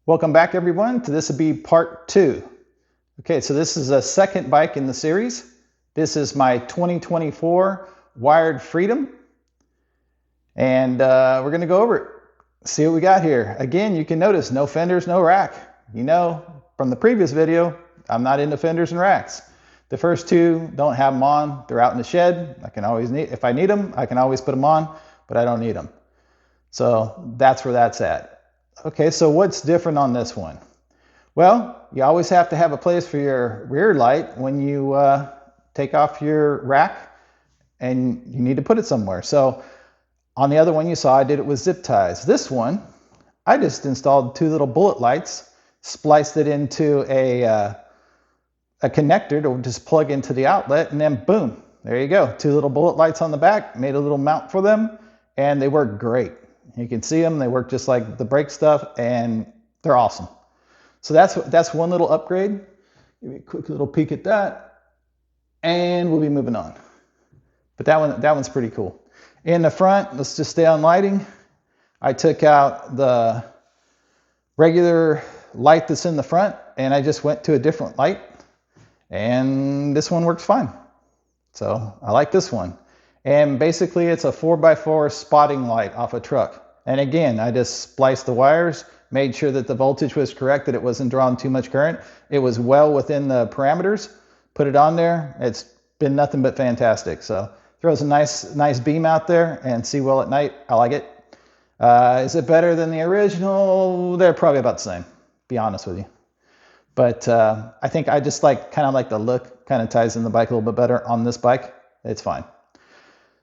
Welcome back everyone to this will be part 2. Okay, so this is a second bike in the series. This is my 2024 Wired Freedom. And we're gonna go over it, see what we got here. Again, you can notice no fenders, no rack. You know from the previous video, I'm not into fenders and racks. The first two don't have them on. They're out in the shed. I can always need, if I need them, I can always put them on, but I don't need them. So that's where that's at. Okay, so what's different on this one? Well, you always have to have a place for your rear light when you take off your rack, and you need to put it somewhere. So on the other one you saw, I did it with zip ties. This one, I just installed 2 little bullet lights, spliced it into a connector to just plug into the outlet, and then boom, there you go. 2 little bullet lights on the back, made a little mount for them, and they work great. You can see them, they work just like the brake stuff, and they're awesome. So that's one little upgrade. Give me a quick little peek at that, and we'll be moving on. But that one's pretty cool. In the front, let's just stay on lighting. I took out the regular light that's in the front, and I just went to a different light, and this one works fine. So I like this one. And basically it's a 4x4 spotting light off a truck. And again, I just spliced the wires, made sure that the voltage was correct, that it wasn't drawing too much current. It was well within the parameters, put it on there. It's been nothing but fantastic. So throws a nice beam out there and see well at night. I like it. Is it better than the original? They're probably about the same, be honest with you. But I think I just kind of like the look, kind of ties in the bike a little bit better on this bike. It's fine.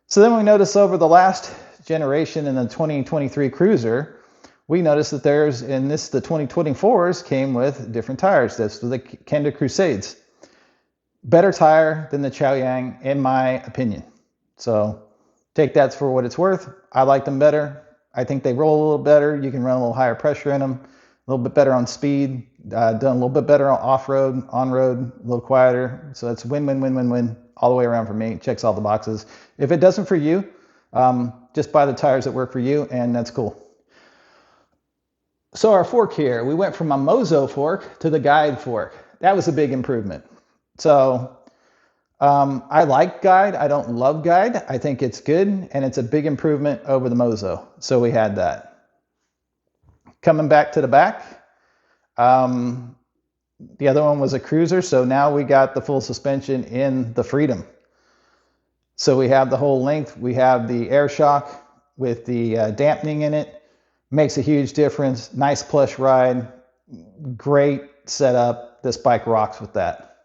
So then we notice over the last generation in the 2023 Cruiser, we noticed that the 2024s came with different tires. That's the Kenda Crusades. Better tire than the Chaoyang, in my opinion. So take that for what it's worth. I like them better. I think they roll a little better. You can run a little higher pressure in them, a little bit better on speed, done a little bit better on off-road, on-road, a little quieter. So it's win-win-win-win-win all the way around for me. Checks all the boxes. If it doesn't for you, just buy the tires that work for you, and that's cool. So our fork here, we went from a Mozo fork to the Guide fork. That was a big improvement. So I like Guide. I don't love Guide. I think it's good, and it's a big improvement over the Mozo. So we had that. Coming back to the back, the other one was a Cruiser, so now we got the full suspension in the Freedom. So we have the whole length. We have the air shock with the dampening in it. Makes a huge difference. Nice plush ride. Great setup. This bike rocks with that.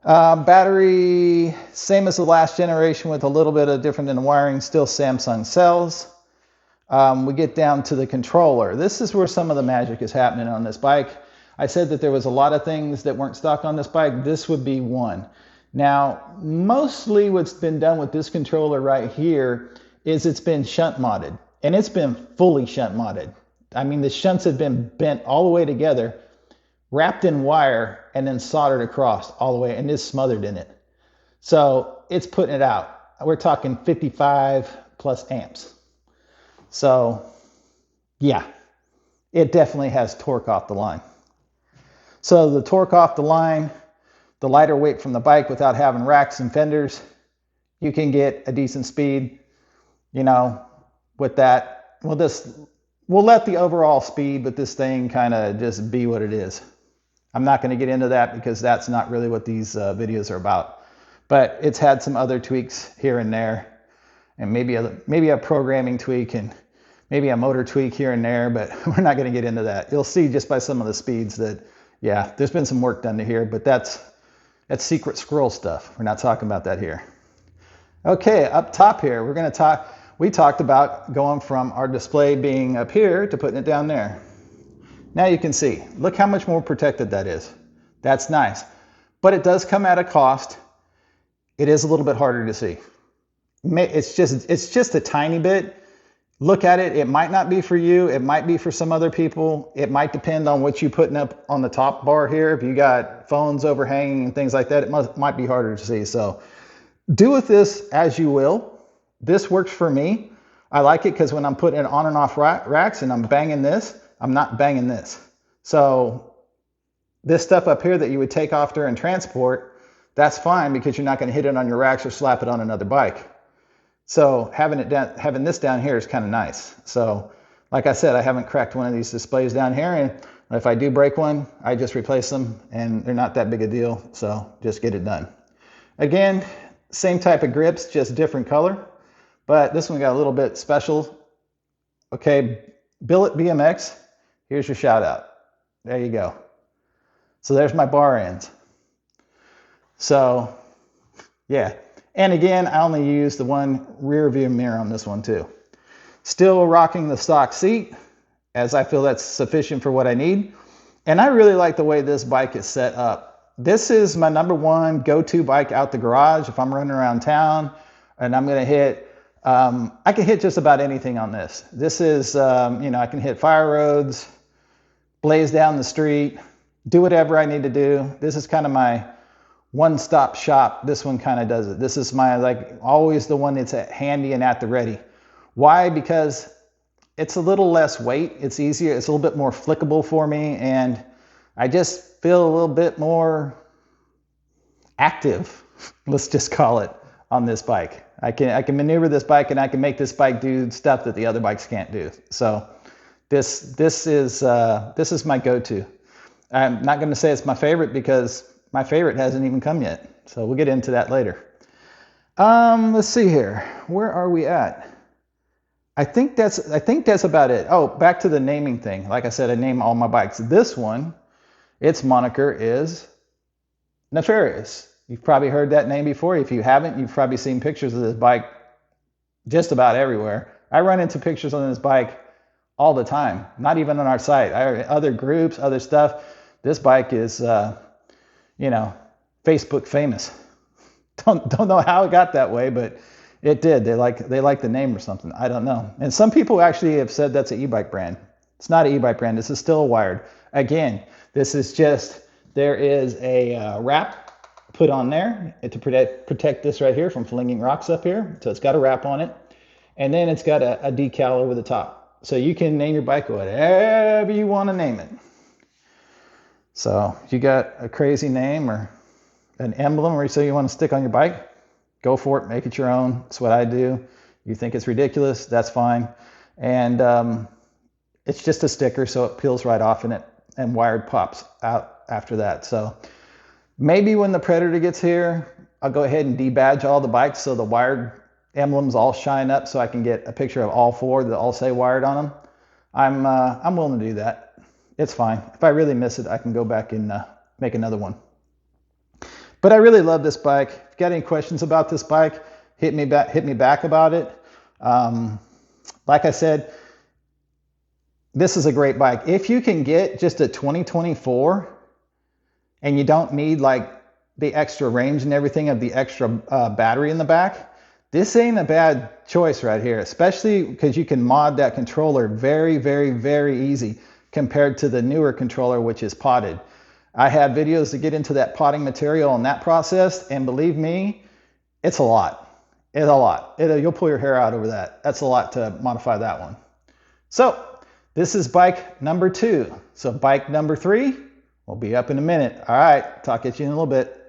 Battery, same as the last generation with a little bit of different in the wiring. Still Samsung cells. We get down to the controller. This is where some of the magic is happening on this bike. I said that there was a lot of things that weren't stock on this bike. This would be one. Now, mostly what's been done with this controller right here is it's been shunt modded, and it's been fully shunt modded. I mean, the shunts have been bent all the way together, wrapped in wire, and then soldered across all the way, and it's smothered in it. So it's putting it out. We're talking 55 plus amps. So yeah, it definitely has torque off the line. So the torque off the line, the lighter weight from the bike without having racks and fenders, you can get a decent speed, with that. We'll let the overall speed with this thing kind of just be what it is. I'm not going to get into that because that's not really what these videos are about. But it's had some other tweaks here and there, and maybe a programming tweak and maybe a motor tweak here and there, but we're not going to get into that. You'll see just by some of the speeds that, yeah, there's been some work done to here, but that's secret squirrel stuff. We're not talking about that here. Okay, up top here, we talked about going from our display being up here to putting it down there. Now you can see, look how much more protected that is. That's nice, but it does come at a cost. It is a little bit harder to see. It's just a tiny bit. Look at it. It might not be for you. It might be for some other people. It might depend on what you're putting up on the top bar here. If you got phones overhanging and things like that, it might be harder to see. So do with this as you will. This works for me. I like it because when I'm putting it on and off racks and I'm banging this, I'm not banging this. So this stuff up here that you would take off during transport, that's fine because you're not going to hit it on your racks or slap it on another bike. So having this down here is kind of nice. So like I said, I haven't cracked one of these displays down here, and if I do break one, I just replace them, and they're not that big a deal, so just get it done. Again, same type of grips, just different color, but this one got a little bit special. Okay, Billet BMX, here's your shout out. There you go. So there's my bar ends. So yeah, and again, I only use the one rear view mirror on this one too. Still rocking the stock seat, as I feel that's sufficient for what I need. And I really like the way this bike is set up. This is my #1 go-to bike out the garage if I'm running around town and I'm gonna hit, I can hit just about anything on this. This is, you know, I can hit fire roads, blaze down the street, do whatever I need to do. This is kind of my one-stop shop. This one kind of does it. This is my, like, always the one that's handy and at the ready. Why? Because it's a little less weight. It's easier. It's a little bit more flickable for me. And I just feel a little bit more active, let's just call it, on this bike. I can maneuver this bike, and I can make this bike do stuff that the other bikes can't do. So this is my go-to. I'm not going to say it's my favorite because my favorite hasn't even come yet. So we'll get into that later. Let's see here. Where are we at? I think that's about it. Oh, back to the naming thing. Like I said, I name all my bikes. This one, its moniker is Nefarious. You've probably heard that name before. If you haven't, you've probably seen pictures of this bike just about everywhere. I run into pictures on this bike all the time, not even on our site. Other groups, other stuff. This bike is, you know, Facebook famous. Don't know how it got that way, but it did. They like the name or something. I don't know. And some people actually have said that's an e-bike brand. It's not an e-bike brand. This is still a Wired. Again, this is just, there is a wrap put on there to protect this right here from flinging rocks up here. So it's got a wrap on it. And then it's got a decal over the top. So you can name your bike whatever you want to name it. So if you got a crazy name or an emblem or you want to stick on your bike, go for it, make it your own. That's what I do. You think it's ridiculous, that's fine. And it's just a sticker, so it peels right off and Wired pops out after that. So maybe when the Predator gets here, I'll go ahead and debadge all the bikes so the Wired emblems all shine up so I can get a picture of all four that all say Wired on them. I'm willing to do that. It's fine. If I really miss it, I can go back and make another one. But I really love this bike. If you got any questions about this bike, hit me back about it. Like I said, this is a great bike. If you can get just a 2024 and you don't need like the extra range and everything of the extra battery in the back, this ain't a bad choice right here, especially because you can mod that controller very, very, very easy compared to the newer controller, which is potted. I have videos to get into that potting material and that process, and believe me, it's a lot. It's a lot. You'll pull your hair out over that. That's a lot to modify that one. So this is bike #2. So bike #3 will be up in a minute. All right, talk at you in a little bit.